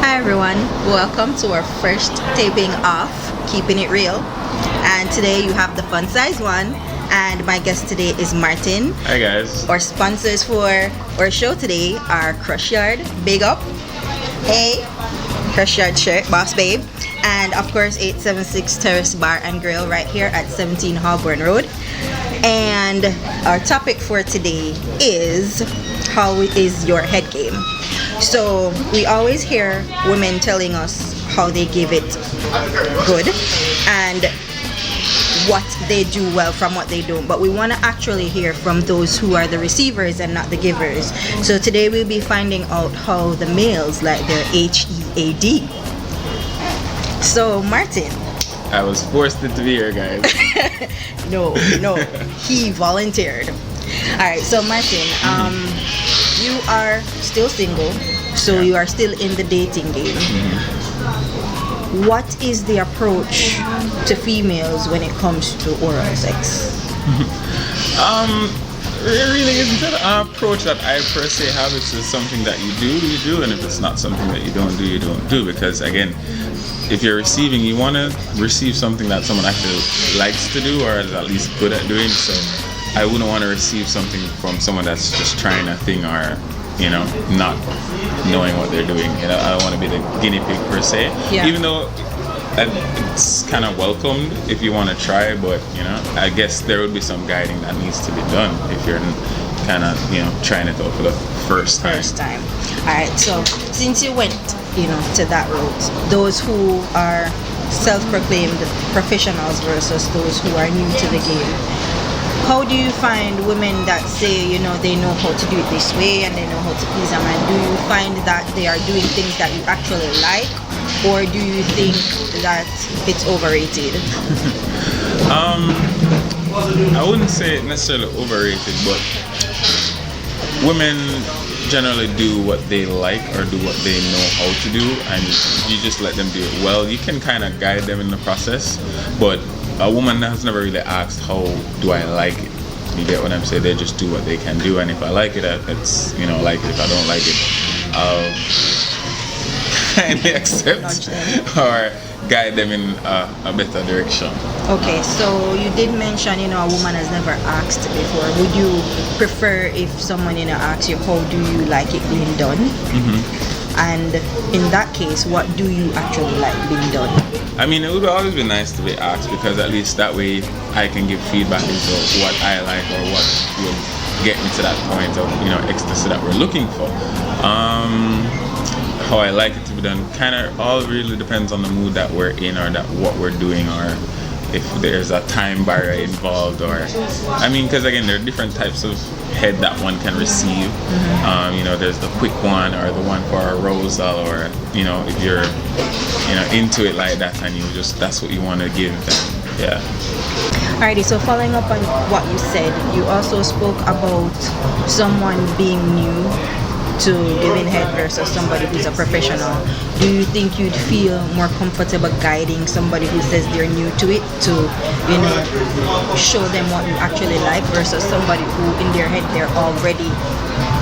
Hi everyone, welcome to our first taping of Keeping It Real. And today you have the fun size one, and my guest today is Martin. Hi guys. Our sponsors for our show today are Crush Yard, big up. Hey, Crush Yard shirt, Boss Babe. And of course 876 Terrace Bar and Grill right here at 17 Holborn Road. And our topic for today is how is your head game? So we always hear women telling us how they give it good and what they do well from what they don't, but we want to actually hear from those who are the receivers and not the givers. So today we'll be finding out how the males like their HEAD. So Martin. I was forced into be here, guys. No, he volunteered. Alright, so Martin, you are still single, so you are still in the dating game. What is the approach to females when it comes to oral sex? It really isn't an approach that I per se have. It's just something that you do, and if it's not something that you don't do. Because again, if you're receiving, you want to receive something that someone actually likes to do or is at least good at doing. So I wouldn't want to receive something from someone that's just trying a thing or, not knowing what they're doing. I don't want to be the guinea pig per se. Yeah. Even though it's kind of welcomed if you want to try, but I guess there would be some guiding that needs to be done if you're kind of trying it out for the first time. All right. So since you went to that route, those who are self-proclaimed professionals versus those who are new to the game, how do you find women that say they know how to do it this way and they know how to please a man? Do you find that they are doing things that you actually like, or do you think that it's overrated? I wouldn't say it necessarily overrated, but women generally do what they like or do what they know how to do, and you just let them do it well. You can kind of guide them in the process, but a woman has never really asked, how do I like it? You get what I'm saying? They just do what they can do, and if I like it, it's like it. If I don't like it, I'll kindly accept or guide them in a better direction. Okay, so you did mention a woman has never asked before. Would you prefer if someone asks you, how do you like it being done? And in that case, what do you actually like being done? I mean, it would always be nice to be asked, because at least that way I can give feedback into what I like or what will get me to that point of ecstasy that we're looking for. How I like it to be done kind of all really depends on the mood that we're in, or that what we're doing, or if there's a time barrier involved, or because again, there are different types of head that one can receive. There's the quick one, or the one for arousal, or if you're into it like that and that's what you want to give them. Yeah. Alrighty, so following up on what you said, you also spoke about someone being new to giving head versus somebody who's a professional. Do you think you'd feel more comfortable guiding somebody who says they're new to it to show them what you actually like, versus somebody who in their head they're already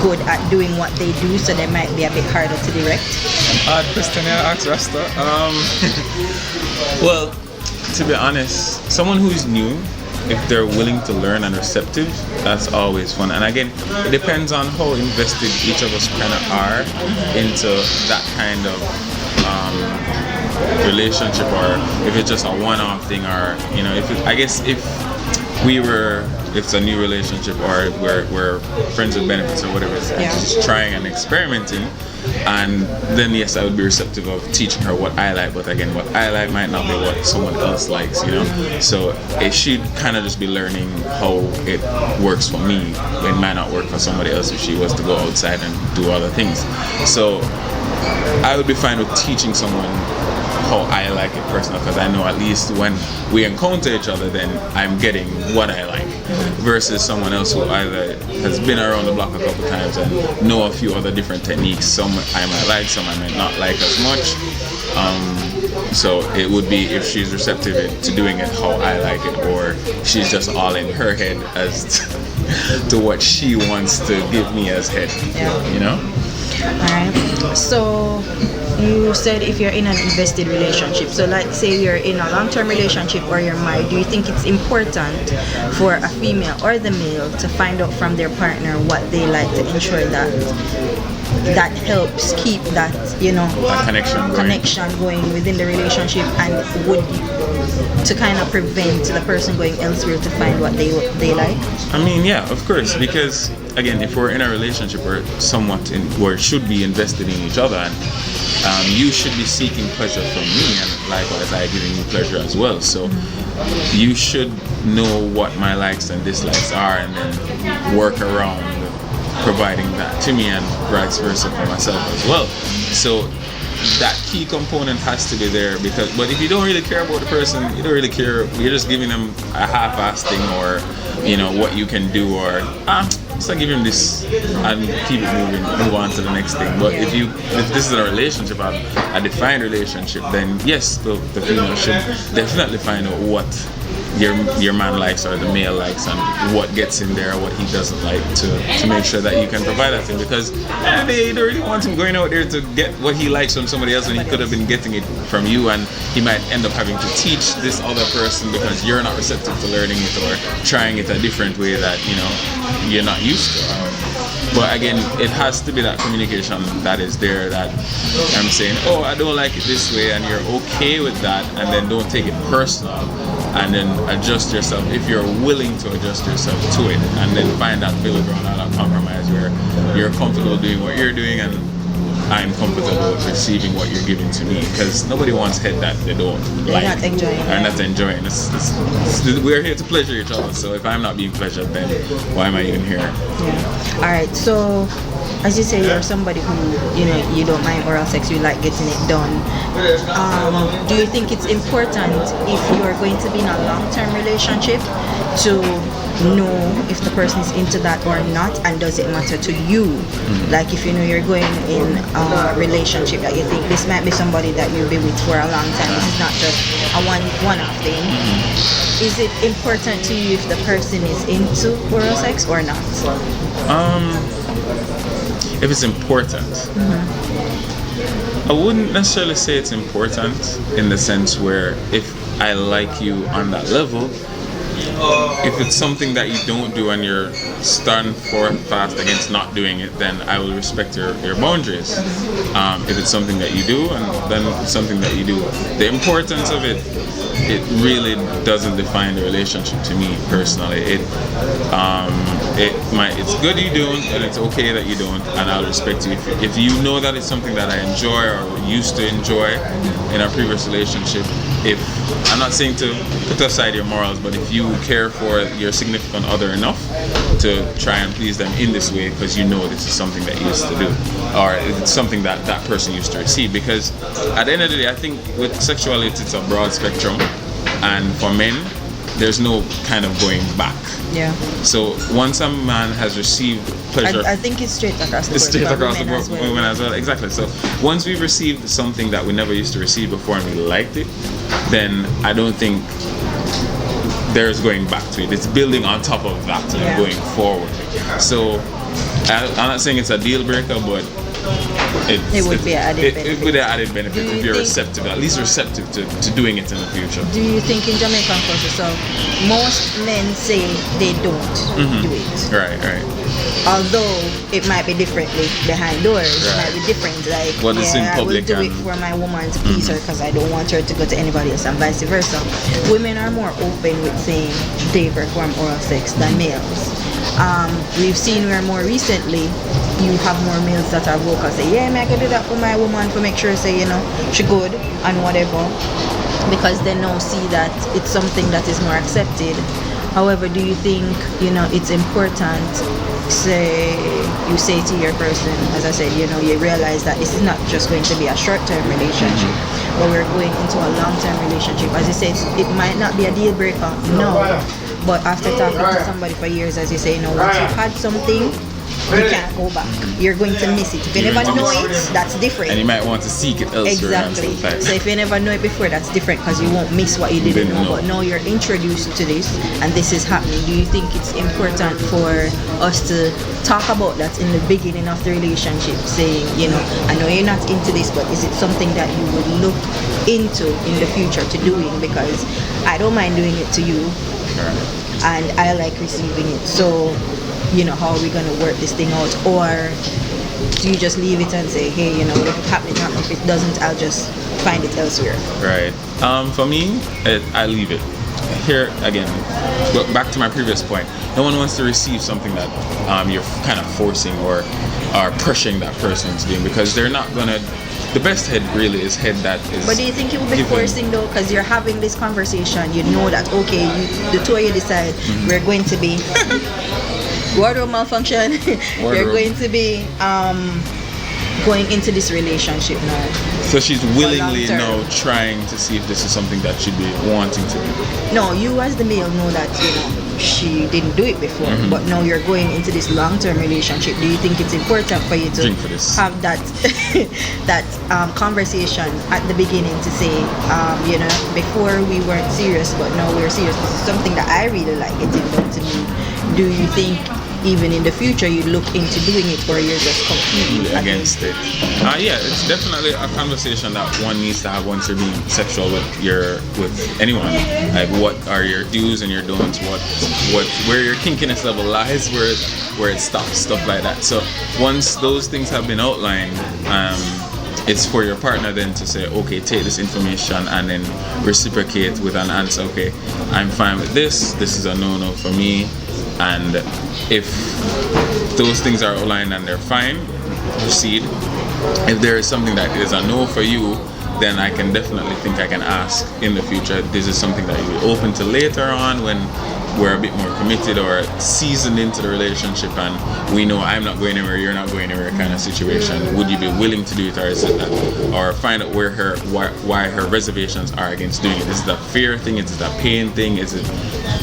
good at doing what they do, so they might be a bit harder to direct? Question I asked Rasta. Well, to be honest, someone who's new, if they're willing to learn and receptive, that's always fun. And again, it depends on how invested each of us kind of are into that kind of relationship, or if it's just a one-off thing, or if it's a new relationship, or we're friends with benefits or whatever, just trying and experimenting, and then yes, I would be receptive of teaching her what I like, but again, what I like might not be what someone else likes, so she'd kind of just be learning how it works for me. It might not work for somebody else if she was to go outside and do other things. So I would be fine with teaching someone how I like it personally, because I know at least when we encounter each other, then I'm getting what I like, versus someone else who either has been around the block a couple times and know a few other different techniques. Some I might like, some I might not like as much. So it would be if she's receptive to doing it how I like it, or she's just all in her head as to what she wants to give me as head, Alright. So you said if you're in an invested relationship, so like say you're in a long-term relationship or you're married, do you think it's important for a female or the male to find out from their partner what they like to ensure that that helps keep that, you know, A connection going within the relationship, and would to kind of prevent the person going elsewhere to find what they like? I mean, yeah, of course, because again, if we're in a relationship where somewhat where should be invested in each other, and you should be seeking pleasure from me, and likewise I giving you pleasure as well. So you should know what my likes and dislikes are, and then work around providing that to me, and vice versa for myself as well. So that key component has to be there, because but if you don't really care about the person, you don't really care, you're just giving them a half-assed thing, or you know what you can do, or just like give him this and keep it moving, move on to the next thing. But if this is a relationship, a defined relationship, then yes, the female should definitely find out what your man likes or the male likes, and what gets in there, what he doesn't like, to make sure that you can provide that thing. Because they don't really want him going out there to get what he likes from somebody else when he could have been getting it from you, and he might end up having to teach this other person because you're not receptive to learning it or trying it a different way that you're not used to. But again, it has to be that communication that is there, that I'm saying, oh, I don't like it this way, and you're okay with that, and then don't take it personal, and then adjust yourself if you're willing to adjust yourself to it, and then find that middle ground and that compromise where you're comfortable doing what you're doing and I'm comfortable with receiving what you're giving to me, because nobody wants head that they don't like. Not enjoying. They're not enjoying. We're here to pleasure each other, so if I'm not being pleasured, then why am I even here? Yeah. All right. So, as you say, you're somebody who you don't mind oral sex. You like getting it done. Do you think it's important if you're going to be in a long-term relationship to know if the person is into that or not, and does it matter to you? Like if you're going in a relationship that you think this might be somebody that you'll be with for a long time, this is not just a one-off thing. Is it important to you if the person is into oral sex or not? If it's important, I wouldn't necessarily say it's important in the sense where if I like you on that level, if it's something that you don't do and you're starting fast against not doing it, then I will respect your boundaries. If it's something that you do, and then it's something that you do. The importance of it really doesn't define the relationship to me personally. It's good you don't, and it's okay that you don't, and I'll respect you. If you know that it's something that I enjoy or used to enjoy in a previous relationship, if I'm not saying to put aside your morals, but if you care for your significant other enough to try and please them in this way because you know this is something that you used to do, or it's something that that person used to receive. Because at the end of the day, I think with sexuality it's a broad spectrum, and for men there's no kind of going back. Yeah. So once a man has received pleasure, I think it's straight across the board. it's straight across the board as for well. women as well. Exactly. So once we've received something that we never used to receive before and we liked it, then I don't think there's going back to it. It's building on top of that and going forward. So I'm not saying it's a deal breaker, but it would be an added benefit. It would be an added benefit if you're receptive, at least receptive to doing it in the future. Do you think in Jamaican culture, so most men say they don't do it? Right. Although it might be differently behind doors, it might be different. Like, what is in public, I will do it for my woman to please her because I don't want her to go to anybody else, and vice versa. Women are more open with saying they perform oral sex than males. We've seen where more recently you have more males that are vocal, say, yeah, I can do that for my woman to make sure, say, she good and whatever, because they now see that it's something that is more accepted. However, do you think, it's important, say, you say to your person, as I said, you realize that this is not just going to be a short-term relationship, but we're going into a long-term relationship. As you said, it might not be a deal breaker, no. But after talking to somebody for years, as you say, once you've had something, you can't go back. You're going to miss it. If you You're never going to know miss it, that's different. And you might want to seek it elsewhere. And Exactly. stuff like So if you never know it before, that's different because you won't miss what you didn't know. But now you're introduced to this and this is happening. Do you think it's important for us to talk about that in the beginning of the relationship? Saying, you know, I know you're not into this, but is it something that you would look into in the future to doing? Because I don't mind doing it to you, and I like receiving it. So, you know, how are we gonna work this thing out? Or do you just leave it and say, hey, you know, if it happens, if it doesn't, I'll just find it elsewhere? Right. For me, I leave it. Here again, but back to my previous point, no one wants to receive something that you're kind of forcing or pressuring that person into doing, because they're not gonna. The best head really is head that is. But do you think you would be given. forcing though? Because you're having this conversation, you know that okay, the two of you decide we're going to be wardrobe malfunction. You're going to be going into this relationship now. So she's willingly long term. now trying to see if this is something that she'd be wanting to do. No, you as the male know that, you know, she didn't do it before, but now you're going into this long-term relationship. Do you think it's important for you to Drink for this. have that conversation at the beginning to say, you know, before we weren't serious, but now we're serious. This is something that I really like getting done to me. Do you think even in the future you look into doing it, or you're just completely Against it? Yeah, it's definitely a conversation that one needs to have once you're being sexual with anyone. Like, what are your do's and your don'ts? Where your kinkiness level lies, where it stops, stuff like that. So once those things have been outlined, it's for your partner then to say, okay, take this information and then reciprocate with an answer. Okay, I'm fine with this. This is a no-no for me. And if those things are outlined and they're fine, proceed. If there is something that is a no for you, then I can definitely think I can ask in the future, this is something that you'll be open to later on when we're a bit more committed or seasoned into the relationship and we know I'm not going anywhere, you're not going anywhere kind of situation. Would you be willing to do it, or is it that, or find out why her reservations are against doing it? Is it a fear thing? Is it a pain thing? Is it,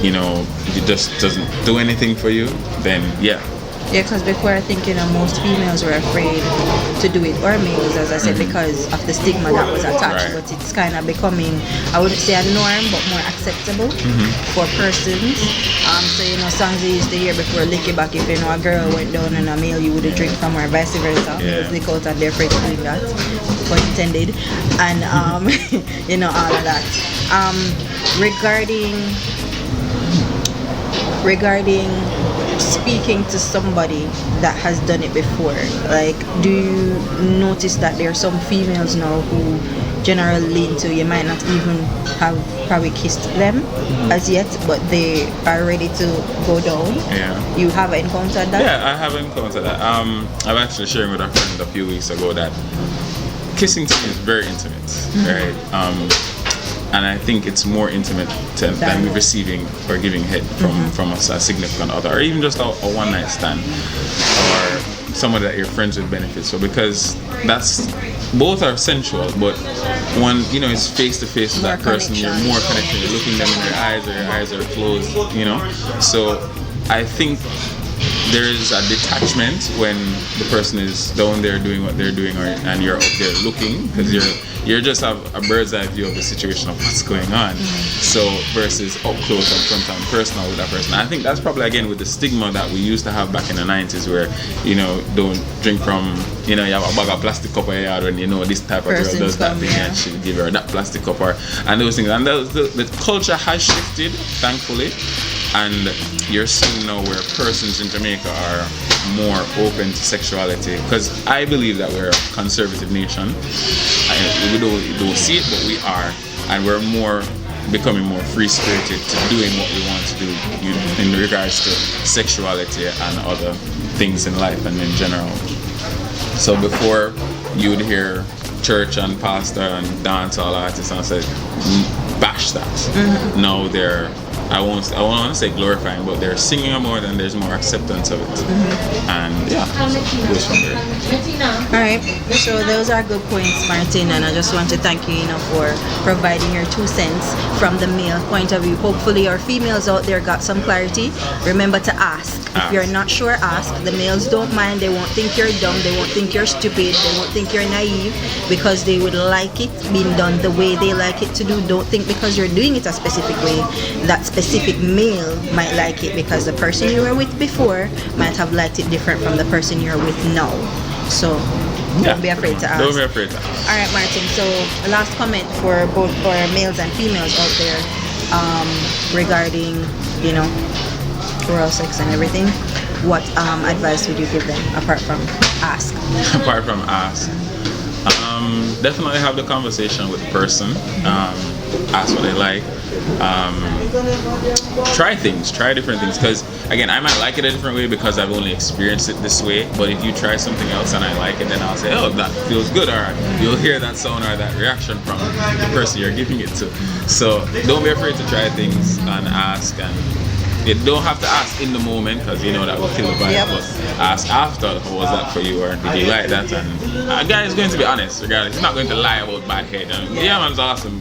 you know, it just doesn't do anything for you? Then yeah. Yeah, because before I think, you know, most females were afraid to do it, or males, as I said, because of the stigma that was attached. Right. But it's kind of becoming, I wouldn't say a norm, but more acceptable for persons. So, you know, songs they used to hear before, lick it back. If, you know, a girl went down on a male, you would drink from her, vice versa. Yeah. Males lick out and they're afraid of doing that, pun intended. And, you know, all of that. Regarding speaking to somebody that has done it before, like, do you notice that there are some females now who generally lean to, you might not even have probably kissed them as yet, but they are ready to go down? Yeah. You have encountered that? Yeah, I have encountered that. I'm actually sharing with a friend a few weeks ago that kissing to me is very intimate, right? And I think it's more intimate than receiving or giving head from a significant other, or even just a one-night stand, or someone that your friends with benefits. So because that's, both are sensual, but one, you know, is face to face with that person. You're more connected. You're looking them in their eyes, or your eyes are closed. You know, so I think there is a detachment when the person is down there doing what they're doing, and you're up there looking, because you just have a bird's eye view of the situation of what's going on. So versus up close, up front and personal with that person. I think that's probably again with the stigma that we used to have back in the 90s, where, you know, don't drink from, you know, you have a bag of plastic cup in your yard when you know this type of girl does that thing, and she'll give her that plastic cup, and those things. And the culture has shifted, thankfully. And you're seeing now where persons in Jamaica are more open to sexuality, because I believe that we're a conservative nation. We don't see it, but we are, and we're becoming more free-spirited to doing what we want to do in regards to sexuality and other things in life and in general. So before, you would hear church and pastor and dancehall artists and say, bash that. Now they're I won't want to say glorifying, but they're singing more, then there's more acceptance of it. And yeah, goes from there. All right, so those are good points, Martin, and I just want to thank you, for providing your 2 cents from the male point of view. Hopefully our females out there got some clarity. Remember to ask. If you're not sure, ask. The males don't mind. They won't think you're dumb. They won't think you're stupid. They won't think you're naive, because they would like it being done the way they like it to do. Don't think because you're doing it a specific way, that specific male might like it, because the person you were with before might have liked it different from the person you're with now. So don't be afraid to ask. Don't be afraid to ask. All right, Martin. So last comment for both for males and females out there, regarding oral sex and everything. What advice would you give them apart from ask? Apart from ask, definitely have the conversation with the person. Ask what they like. Try different things, because again, I might like it a different way because I've only experienced it this way. But if you try something else and I like it, then I'll say, oh, that feels good. All right, you'll hear that sound or that reaction from the person you're giving it to. So don't be afraid to try things and ask. And you don't have to ask in the moment, because that will kill the vibe. Yep. But ask after, how was that for you, or did you like that? And a guy is going to be honest regardless. He's not going to lie about bad head. And yeah, man's awesome.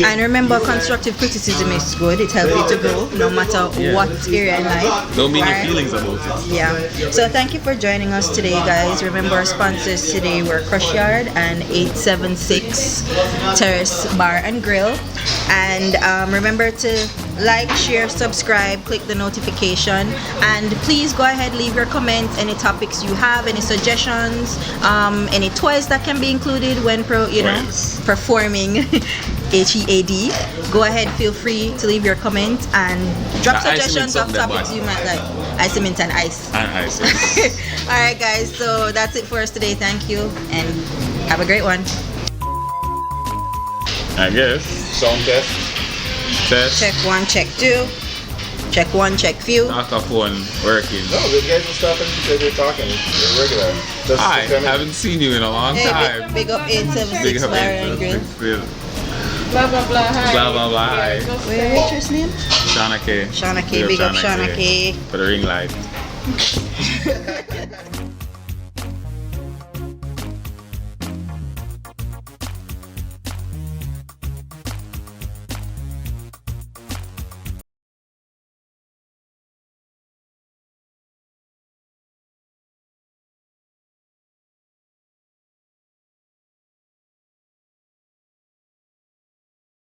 And remember, constructive criticism is good. It helps you to grow, no matter what area in life. Don't mean your feelings about it. Yeah. So thank you for joining us today, guys. Remember, our sponsors today were Crush Yard and 876 Terrace Bar and Grill. And remember to like, share, subscribe, click the notification, and please go ahead, leave your comments, any topics you have, any suggestions, any toys that can be included when performing HEAD. Go ahead, feel free to leave your comments and drop suggestions of topics you might like. Ice mint and ice. And ice. Yes. Alright guys, so that's it for us today. Thank you and have a great one. I guess. Sound test. Test. Check 1, check 2. Check 1, check few. Phone working. No, the guys will stop and because they're talking. They're regular. Just I pretend- haven't seen you in a long Hey, time. big up 876 Big up Bar and Grill. 876. Blah blah blah. Hi. Blah blah blah. Hi. What's your name? Shauna K. Shauna K. Big up Shauna K. For the ring light.